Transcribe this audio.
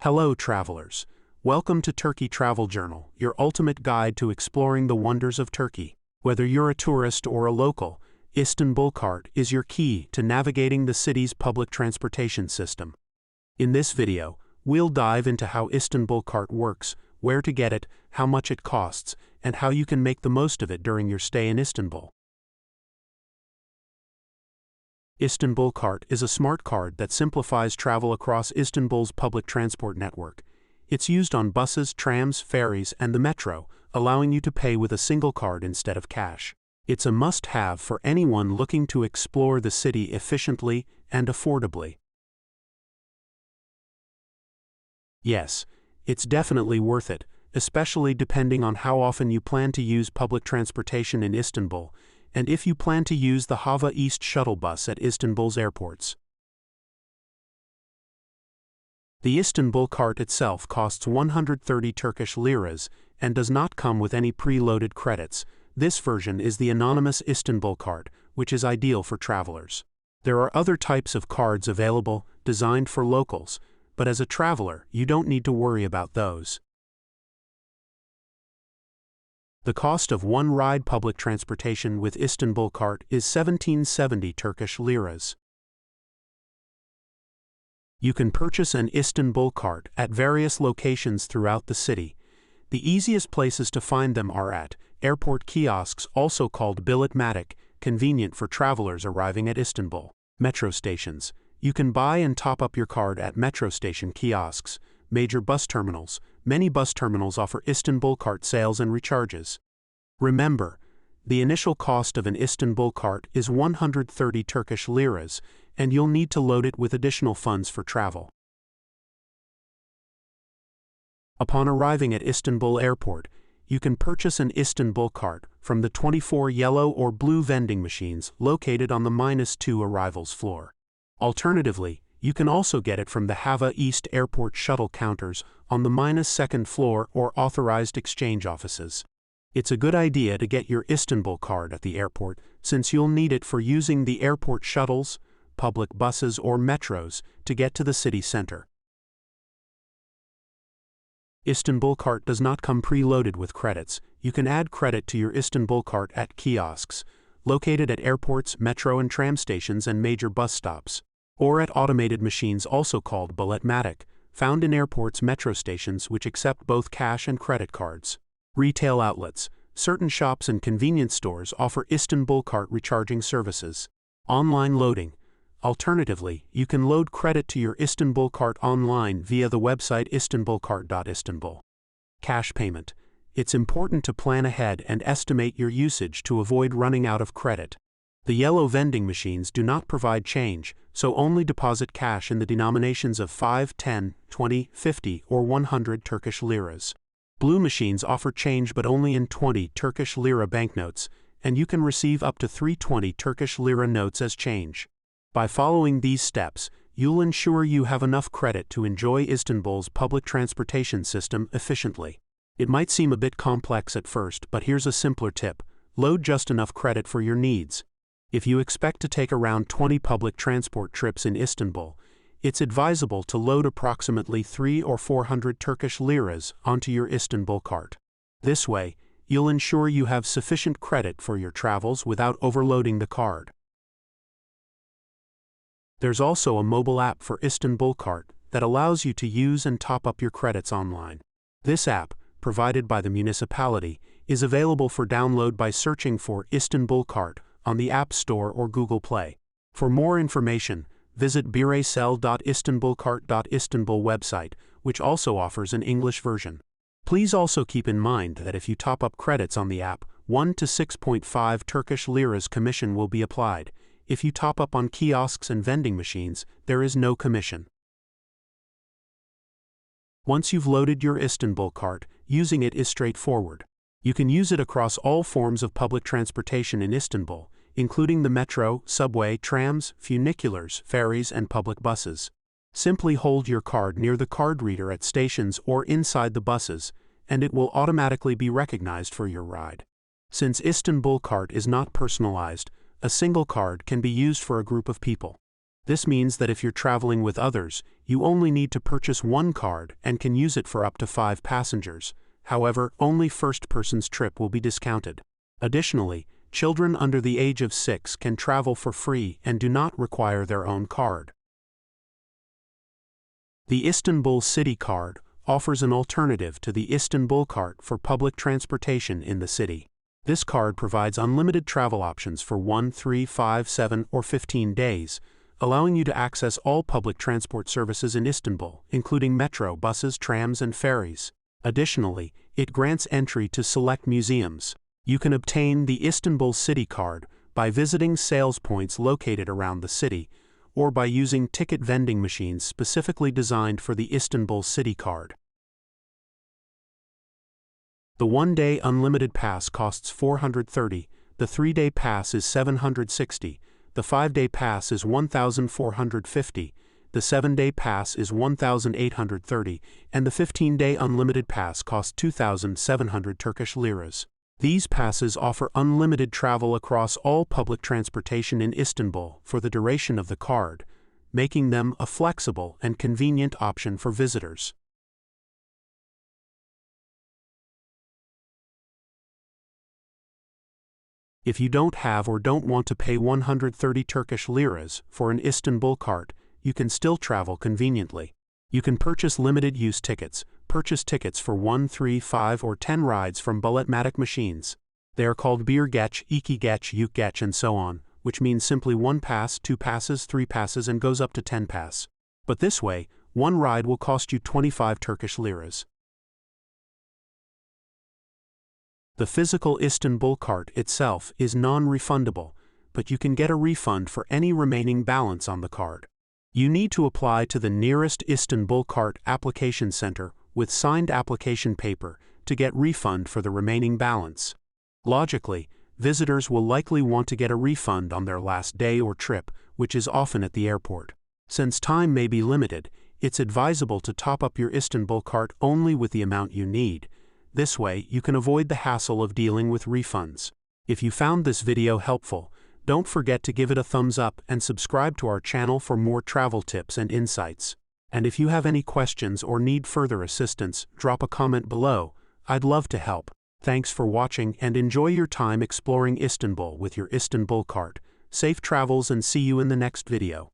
Hello travelers. Welcome to Turkey Travel Journal, your ultimate guide to exploring the wonders of Turkey. Whether you're a tourist or a local, Istanbulkart is your key to navigating the city's public transportation system. In this video, we'll dive into how Istanbulkart works, where to get it, how much it costs, and how you can make the most of it during your stay in Istanbul. Istanbulkart is a smart card that simplifies travel across Istanbul's public transport network. It's used on buses, trams, ferries, and the metro, allowing you to pay with a single card instead of cash. It's a must-have for anyone looking to explore the city efficiently and affordably. Yes, it's definitely worth it, especially depending on how often you plan to use public transportation in Istanbul, and if you plan to use the Hava East shuttle bus at Istanbul's airports. The Istanbulkart itself costs 130 Turkish liras and does not come with any pre-loaded credits. This version is the anonymous Istanbulkart, which is ideal for travelers. There are other types of cards available, designed for locals, but as a traveler, you don't need to worry about those. The cost of one ride public transportation with Istanbulkart is 1770 Turkish liras. You can purchase an Istanbulkart at various locations throughout the city. The easiest places to find them are at airport kiosks, also called biletmatik, convenient for travelers arriving at Istanbul. Metro stations. You can buy and top up your card at metro station kiosks. Major bus terminals. Many bus terminals offer Istanbulkart sales and recharges. Remember, the initial cost of an Istanbulkart is 130 Turkish liras, and you'll need to load it with additional funds for travel. Upon arriving at Istanbul Airport, you can purchase an Istanbulkart from the 24 yellow or blue vending machines located on the -2 arrivals floor. Alternatively, you can also get it from the Hava East Airport shuttle counters on the -2nd floor or authorized exchange offices. It's a good idea to get your Istanbulkart at the airport, since you'll need it for using the airport shuttles, public buses, or metros to get to the city center. Istanbulkart does not come preloaded with credits. You can add credit to your Istanbulkart at kiosks, located at airports, metro and tram stations, and major bus stops, or at automated machines also called biletmatik, found in airports, metro stations which accept both cash and credit cards. Retail outlets. Certain shops and convenience stores offer Istanbulkart recharging services. Online loading. Alternatively, you can load credit to your Istanbulkart online via the website istanbulcard.istanbul. Cash payment. It's important to plan ahead and estimate your usage to avoid running out of credit. The yellow vending machines do not provide change, so only deposit cash in the denominations of 5, 10, 20, 50, or 100 Turkish liras. Blue machines offer change but only in 20 Turkish lira banknotes, and you can receive up to 320 Turkish lira notes as change. By following these steps, you'll ensure you have enough credit to enjoy Istanbul's public transportation system efficiently. It might seem a bit complex at first, but here's a simpler tip. Load just enough credit for your needs. If you expect to take around 20 public transport trips in Istanbul, it's advisable to load approximately 300 or 400 Turkish liras onto your Istanbulkart. This way, you'll ensure you have sufficient credit for your travels without overloading the card. There's also a mobile app for Istanbulkart that allows you to use and top up your credits online. This app, provided by the municipality, is available for download by searching for Istanbulkart on the App Store or Google Play. For more information, visit biresel.istanbulkart.istanbul website, which also offers an English version. Please also keep in mind that if you top up credits on the app, 1 to 6.5 Turkish liras commission will be applied. If you top up on kiosks and vending machines, there is no commission. Once you've loaded your Istanbulkart, using it is straightforward. You can use it across all forms of public transportation in Istanbul, including the metro, subway, trams, funiculars, ferries, and public buses. Simply hold your card near the card reader at stations or inside the buses, and it will automatically be recognized for your ride. Since Istanbulkart is not personalized, a single card can be used for a group of people. This means that if you're traveling with others, you only need to purchase one card and can use it for up to 5 passengers. However, only first person's trip will be discounted. Additionally, children under the age of 6 can travel for free and do not require their own card. The Istanbul City Card offers an alternative to the Istanbulkart for public transportation in the city. This card provides unlimited travel options for 1, 3, 5, 7, or 15 days, allowing you to access all public transport services in Istanbul, including metro, buses, trams, and ferries. Additionally, it grants entry to select museums. You can obtain the Istanbul City Card by visiting sales points located around the city, or by using ticket vending machines specifically designed for the Istanbul City Card. The 1-day unlimited pass costs 430, the 3-day pass is 760, the 5-day pass is 1,450, the 7-day pass is 1,830, and the 15-day unlimited pass costs 2,700 Turkish liras. These passes offer unlimited travel across all public transportation in Istanbul for the duration of the card, making them a flexible and convenient option for visitors. If you don't have or don't want to pay 130 Turkish liras for an Istanbulkart, you can still travel conveniently. You can purchase limited-use tickets, purchase tickets for 1, 3, 5, or 10 rides from bulletmatic machines. They are called bir geç, iki geç, üç geç, and so on, which means simply 1 pass, 2 passes, 3 passes, and goes up to 10 pass. But this way, one ride will cost you 25 Turkish liras. The physical Istanbulkart itself is non-refundable, but you can get a refund for any remaining balance on the card. You need to apply to the nearest Istanbulkart application center with signed application paper to get refund for the remaining balance. Logically, visitors will likely want to get a refund on their last day or trip, which is often at the airport. Since time may be limited, it's advisable to top up your Istanbulkart only with the amount you need. This way, you can avoid the hassle of dealing with refunds. If you found this video helpful, don't forget to give it a thumbs up and subscribe to our channel for more travel tips and insights. And if you have any questions or need further assistance, drop a comment below. I'd love to help. Thanks for watching and enjoy your time exploring Istanbul with your Istanbulkart. Safe travels and see you in the next video.